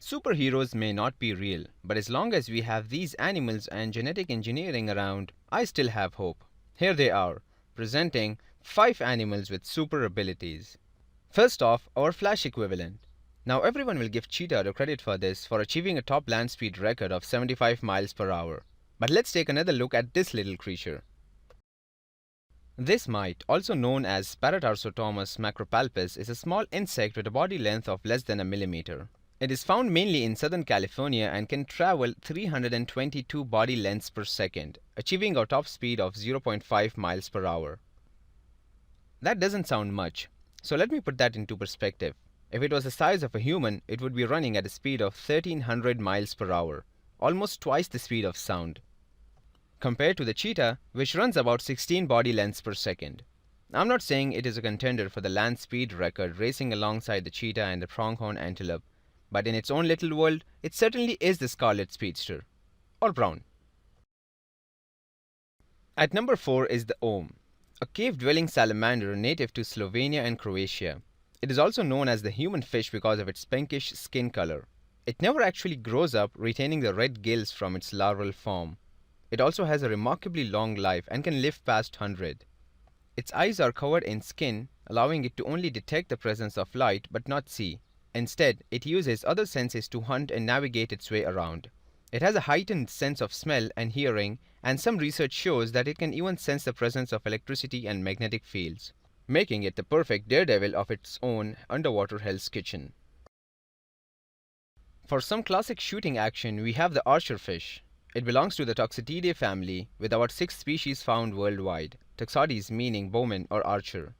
Superheroes may not be real, but as long as we have these animals and genetic engineering around, I still have hope. Here they are, presenting 5 animals with super abilities. First off, our Flash equivalent. Now everyone will give Cheetah the credit for this for achieving a top land speed record of 75 miles per hour. But let's take another look at this little creature. This mite, also known as Paratarsotomus macropalpus, is a small insect with a body length of less than a millimeter. It is found mainly in Southern California and can travel 322 body lengths per second, achieving a top speed of 0.5 miles per hour. That doesn't sound much, so let me put that into perspective. If it was the size of a human, it would be running at a speed of 1300 miles per hour, almost twice the speed of sound, compared to the cheetah, which runs about 16 body lengths per second. I'm not saying it is a contender for the land speed record racing alongside the cheetah and the pronghorn antelope, but in its own little world, it certainly is the scarlet speedster, or brown. At number 4 is the Om, a cave-dwelling salamander native to Slovenia and Croatia. It is also known as the human fish because of its pinkish skin color. It never actually grows up, retaining the red gills from its larval form. It also has a remarkably long life and can live past 100. Its eyes are covered in skin, allowing it to only detect the presence of light but not see. Instead, it uses other senses to hunt and navigate its way around. It has a heightened sense of smell and hearing, and some research shows that it can even sense the presence of electricity and magnetic fields, making it the perfect daredevil of its own underwater Hell's Kitchen. For some classic shooting action, we have the archer fish. It belongs to the Toxotidae family, with about 6 species found worldwide, Toxodes meaning bowman or archer.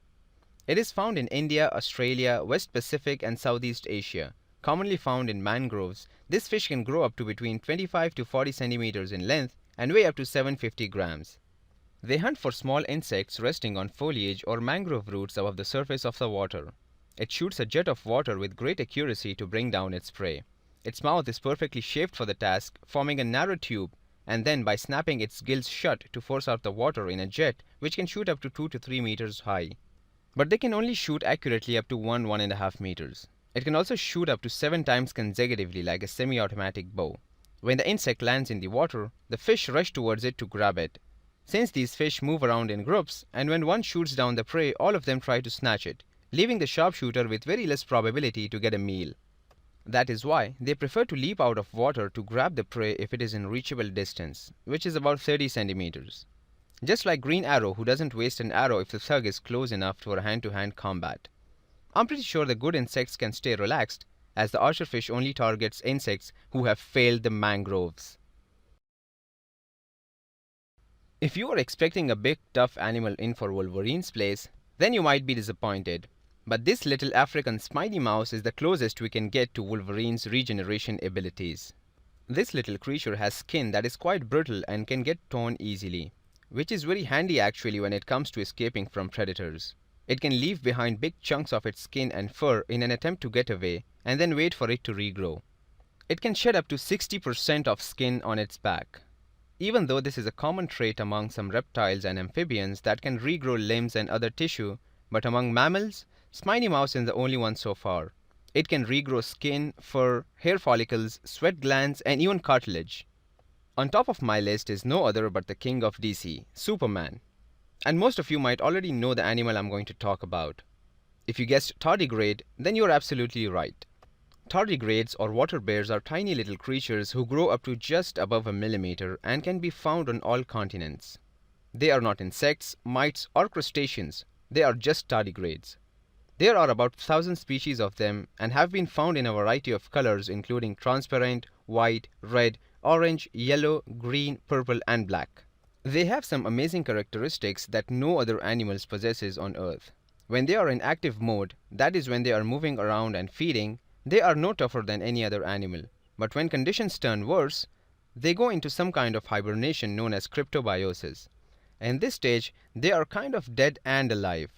It is found in India, Australia, West Pacific and Southeast Asia. Commonly found in mangroves, this fish can grow up to between 25 to 40 centimeters in length and weigh up to 750 grams. They hunt for small insects resting on foliage or mangrove roots above the surface of the water. It shoots a jet of water with great accuracy to bring down its prey. Its mouth is perfectly shaped for the task, forming a narrow tube, and then by snapping its gills shut to force out the water in a jet which can shoot up to 2 to 3 meters high. But they can only shoot accurately up to 1.5 meters. It can also shoot up to 7 times consecutively like a semi-automatic bow. When the insect lands in the water, the fish rush towards it to grab it. Since these fish move around in groups, and when one shoots down the prey, all of them try to snatch it, leaving the sharpshooter with very less probability to get a meal. That is why they prefer to leap out of water to grab the prey if it is in reachable distance, which is about 30 centimeters. Just like Green Arrow, who doesn't waste an arrow if the thug is close enough for a hand-to-hand combat. I'm pretty sure the good insects can stay relaxed, as the archerfish only targets insects who have failed the mangroves. If you are expecting a big tough animal in for Wolverine's place, then you might be disappointed. But this little African spiny mouse is the closest we can get to Wolverine's regeneration abilities. This little creature has skin that is quite brittle and can get torn easily, which is very handy actually when it comes to escaping from predators. It can leave behind big chunks of its skin and fur in an attempt to get away and then wait for it to regrow. It can shed up to 60% of skin on its back. Even though this is a common trait among some reptiles and amphibians that can regrow limbs and other tissue, but among mammals, spiny mouse is the only one so far. It can regrow skin, fur, hair follicles, sweat glands and even cartilage. On top of my list is no other but the king of DC, Superman. And most of you might already know the animal I'm going to talk about. If you guessed tardigrade, then you're absolutely right. Tardigrades or water bears are tiny little creatures who grow up to just above a millimeter and can be found on all continents. They are not insects, mites or crustaceans, they are just tardigrades. There are about 1,000 species of them and have been found in a variety of colors including transparent, white, red, orange, yellow, green, purple and black. They have some amazing characteristics that no other animals possesses on Earth. When they are in active mode, that is when they are moving around and feeding, they are no tougher than any other animal. But when conditions turn worse, they go into some kind of hibernation known as cryptobiosis. In this stage, they are kind of dead and alive.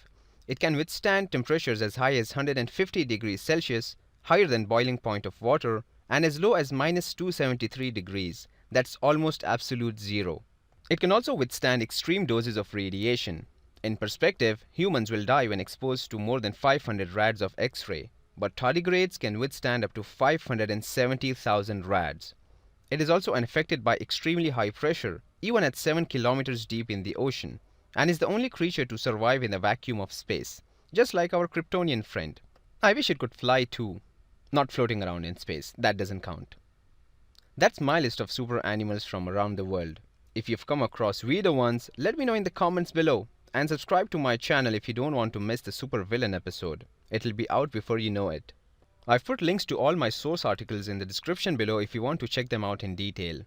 It can withstand temperatures as high as 150 degrees Celsius, higher than boiling point of water, and as low as minus 273 degrees. That's almost absolute zero. It can also withstand extreme doses of radiation. In perspective, humans will die when exposed to more than 500 rads of X-ray. but tardigrades can withstand up to 570,000 rads. It is also unaffected by extremely high pressure, even at 7 kilometers deep in the ocean, and is the only creature to survive in the vacuum of space, just like our Kryptonian friend. I wish it could fly too. Not floating around in space, that doesn't count. That's my list of super animals from around the world. If you've come across weirder ones, let me know in the comments below. And subscribe to my channel if you don't want to miss the super villain episode. It'll be out before you know it. I've put links to all my source articles in the description below if you want to check them out in detail.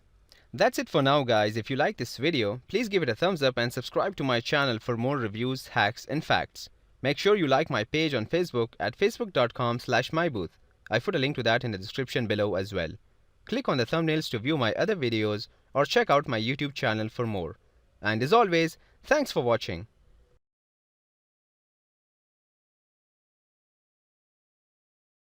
That's it for now guys. If you like this video, please give it a thumbs up and subscribe to my channel for more reviews, hacks and facts. Make sure you like my page on Facebook at facebook.com/mybooth. I put a link to that in the description below as well. Click on the thumbnails to view my other videos or check out my YouTube channel for more. And as always, thanks for watching.